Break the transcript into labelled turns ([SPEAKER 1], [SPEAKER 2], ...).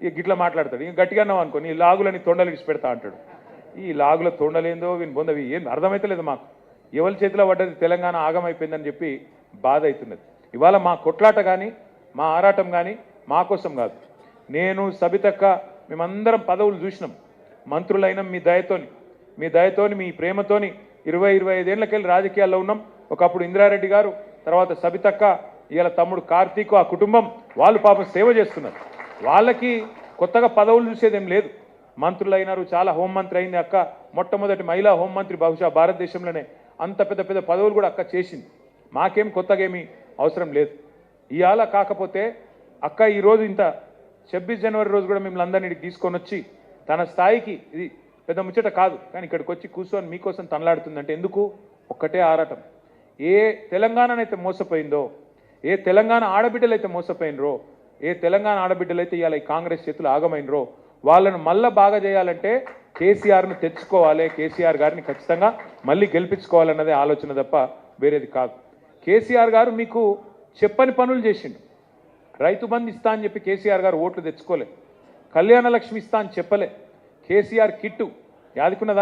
[SPEAKER 1] ఇక గిట్లా మాట్లాడతాడు. ఇంక గట్టిగా అన్నావు అనుకో, నీ లాగులని తొండలు ఇచ్చి పెడతా అంటాడు. ఈ లాగుల తొండలేందో వీని బొందవి ఏం అర్థమైతలేదు మాకు. ఎవరి చేతిలో పడ్డది తెలంగాణ ఆగమైపోయిందని చెప్పి బాధ అవుతున్నది. ఇవాళ మా కొట్లాట కానీ మా ఆరాటం కానీ మా కోసం కాదు. నేను సబితక్క మేమందరం పదవులు చూసినాం, మంత్రులైన మీ దయతోని మీ ప్రేమతోని 20-25 ఏళ్ళకెళ్ళి రాజకీయాల్లో ఉన్నాం. ఒకప్పుడు ఇందిరారెడ్డి గారు, తర్వాత సబితక్క, ఇవాళ తమ్ముడు కార్తీక్, ఆ కుటుంబం వాళ్ళు పాపం సేవ చేస్తున్నారు. వాళ్ళకి కొత్తగా పదవులు చూసేదేం లేదు. మంత్రులు అయినారు, చాలా హోంమంత్రి అయింది అక్క, మొట్టమొదటి మహిళా హోంమంత్రి బహుశా భారతదేశంలోనే. అంత పెద్ద పెద్ద పదవులు కూడా అక్క చేసింది. మాకేం కొత్తగా ఏమీ అవసరం లేదు. ఇవాళ కాకపోతే అక్క ఈరోజు ఇంత 26 జనవరి రోజు కూడా మిమ్మల్ని అందరినీ తీసుకొని వచ్చి తన స్థాయికి, ఇది పెద్ద ముచ్చట కాదు కానీ ఇక్కడికి వచ్చి కూర్చొని మీకోసం తనలాడుతుందంటే ఎందుకు? ఒక్కటే ఆరాటం. ఏ తెలంగాణనైతే మోసపోయిందో, ఏ తెలంగాణ ఆడబిడ్డలైతే మోసపోయినరో, ఏ తెలంగాణ ఆడబిడ్డలైతే ఇవాళ ఈ కాంగ్రెస్ చేతులు ఆగమైనరో వాళ్ళను మళ్ళా బాగా చేయాలంటే కేసీఆర్ను తెచ్చుకోవాలి, కేసీఆర్ గారిని ఖచ్చితంగా మళ్ళీ గెలిపించుకోవాలన్నదే ఆలోచన తప్ప వేరేది కాదు. కేసీఆర్ గారు మీకు చెప్పని పనులు చేసిండు. రైతు బంధు ఇస్తా అని చెప్పి కేసీఆర్ గారు ఓట్లు తెచ్చుకోలే. కళ్యాణ లక్ష్మి ఇస్తా అని చెప్పలే. కేసీఆర్ కిట్టు యాదుకున్నదా?